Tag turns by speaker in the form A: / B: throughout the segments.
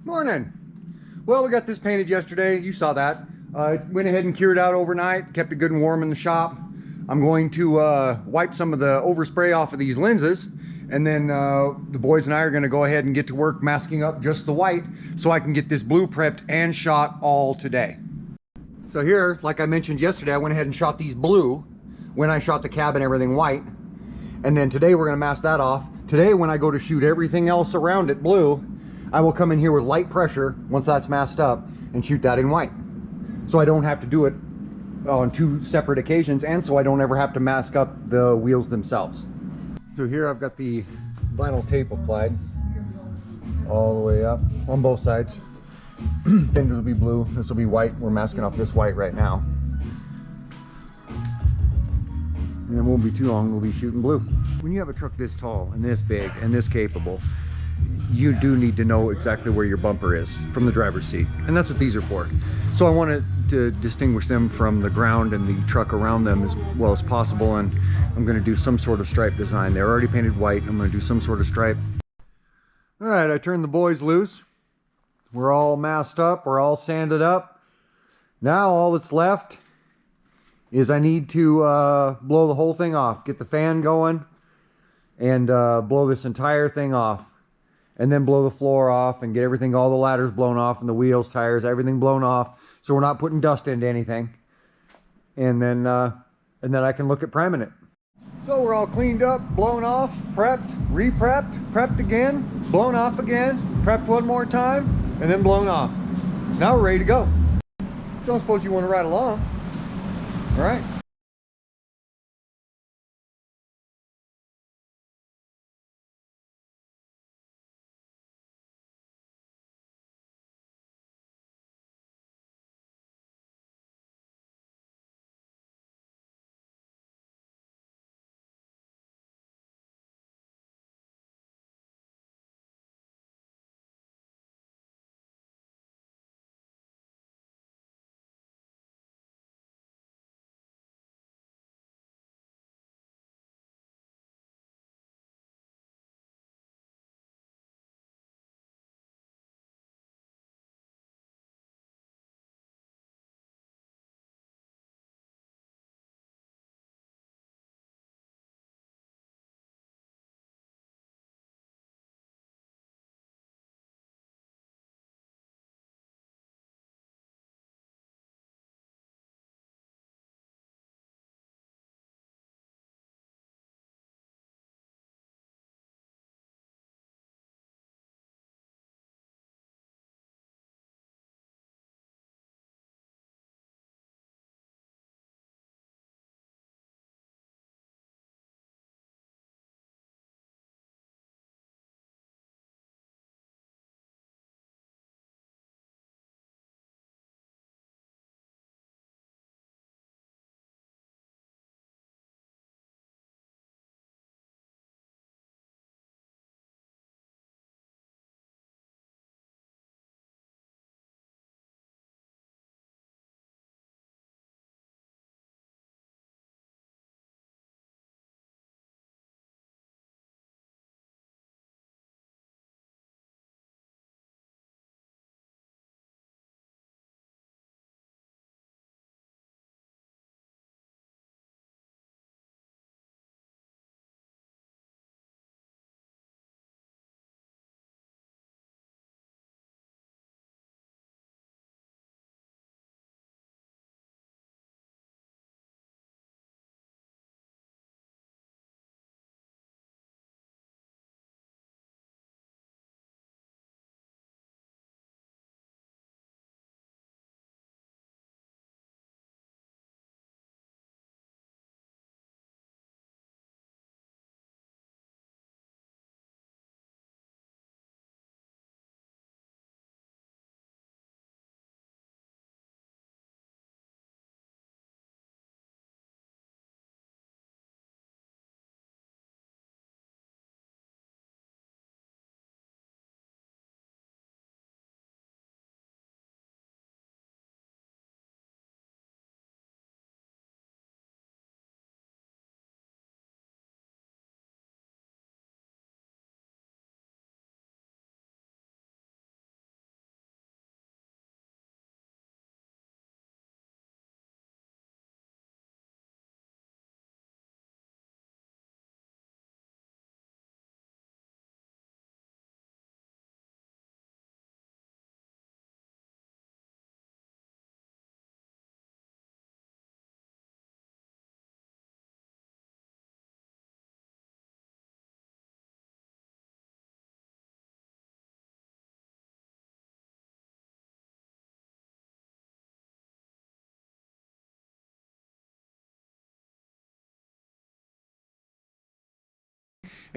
A: Morning. Well, we got this painted yesterday. You saw that. Went ahead and cured out overnight. Kept it good and warm in the shop. I'm going to wipe some of the overspray off of these lenses. And then the boys and I are going to go ahead and get to work masking up just the white so I can get this blue prepped and shot all today. So here, like I mentioned yesterday, I went ahead and shot these blue when I shot the cab and everything white. And then today we're going to mask that off. Today when I go to shoot everything else around it blue, I will come in here with light pressure once that's masked up and shoot that in white. So I don't have to do it on two separate occasions, and so I don't ever have to mask up the wheels themselves. So here I've got the vinyl tape applied all the way up on both sides. Fenders will be blue, this will be white. We're masking off this white right now. And it won't be too long, we'll be shooting blue. When you have a truck this tall and this big and this capable, you do need to know exactly where your bumper is from the driver's seat, and that's what these are for. So I wanted to distinguish them from the ground and the truck around them as well as possible, and I'm going to do some sort of stripe design. They're already painted white. I'm going to do some sort of stripe. All right, I turned the boys loose. We're all masked up, we're all sanded up. Now all that's left is I need to blow the whole thing off, get the fan going, and blow this entire thing off. And then blow the floor off and get everything, all the ladders blown off and the wheels, tires, everything blown off, so we're not putting dust into anything. And then I can look at priming it. So we're all cleaned up, blown off, prepped, re-prepped, prepped again, blown off again, prepped one more time, and then blown off. Now we're ready to go. Don't suppose you want to ride along. All right.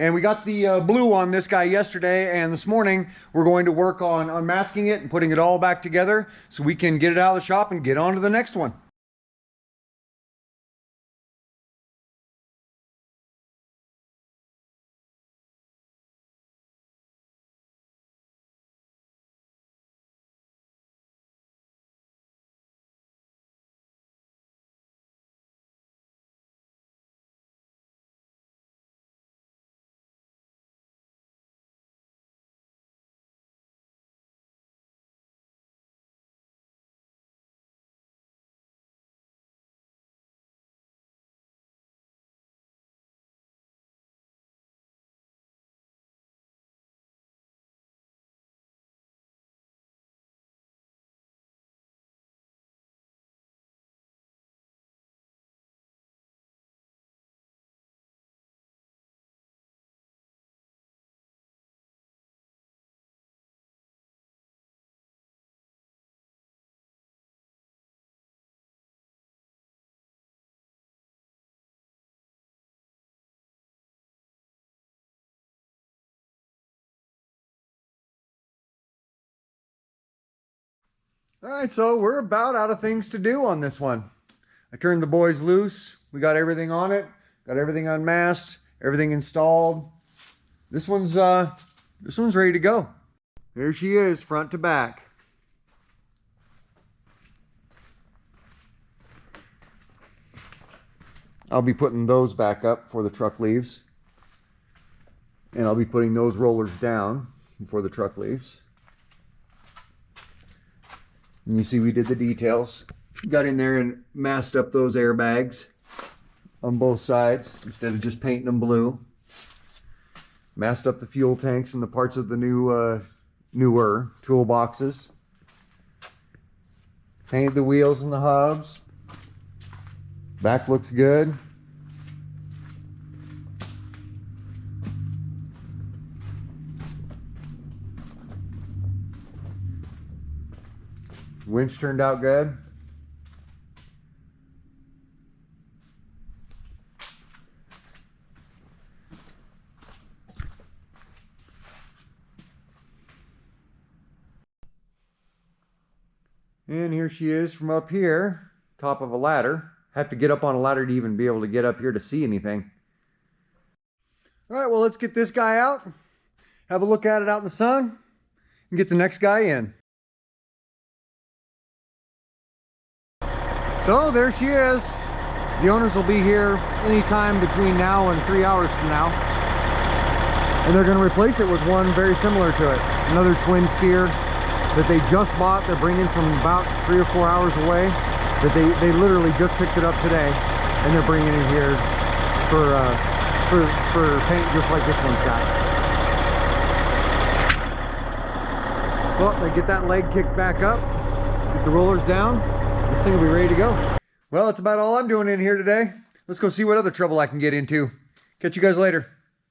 A: And we got the blue on this guy yesterday, and this morning we're going to work on unmasking it and putting it all back together so we can get it out of the shop and get on to the next one. All right, so we're about out of things to do on this one. I turned the boys loose. We got everything on it, got everything unmasked, everything installed. This one's ready to go. There she is, front to back. I'll be putting those back up before the truck leaves. And I'll be putting those rollers down before the truck leaves. And you see we did the details. Got in there and masked up those airbags on both sides instead of just painting them blue. Masked up the fuel tanks and the parts of the newer toolboxes. Painted the wheels and the hubs. Back looks good. Winch turned out good. And here she is from up here, top of a ladder. Have to get up on a ladder to even be able to get up here to see anything. All right, well, let's get this guy out, have a look at it out in the sun, and get the next guy in. So there she is. The owners will be here anytime between now and 3 hours from now. And they're going to replace it with one very similar to it. Another twin steer that they just bought. They're bringing from about 3 or 4 hours away. That they literally just picked it up today. And they're bringing it here for paint just like this one's got. Well, they get that leg kicked back up. Get the rollers down. This thing will be ready to go. Well, that's about all I'm doing in here today. Let's go see what other trouble I can get into. Catch you guys later.